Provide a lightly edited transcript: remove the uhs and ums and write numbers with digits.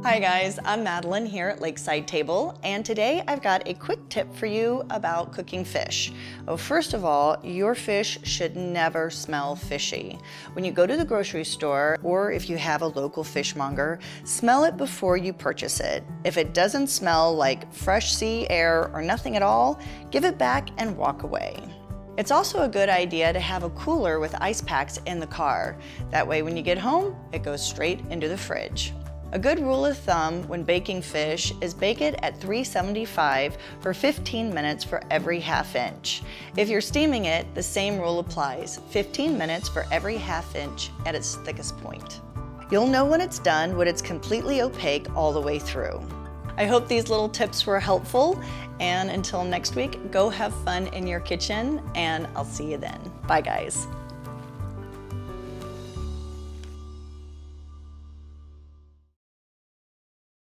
Hi guys, I'm Madeline here at Lakeside Table, and today I've got a quick tip for you about cooking fish. Well, first of all, your fish should never smell fishy. When you go to the grocery store, or if you have a local fishmonger, smell it before you purchase it. If it doesn't smell like fresh sea air or nothing at all, give it back and walk away. It's also a good idea to have a cooler with ice packs in the car. That way when you get home, it goes straight into the fridge. A good rule of thumb when baking fish is bake it at 375 for 15 minutes for every ½ inch. If you're steaming it, the same rule applies, 15 minutes for every ½ inch at its thickest point. You'll know when it's done when it's completely opaque all the way through. I hope these little tips were helpful, and until next week, go have fun in your kitchen, and I'll see you then. Bye guys.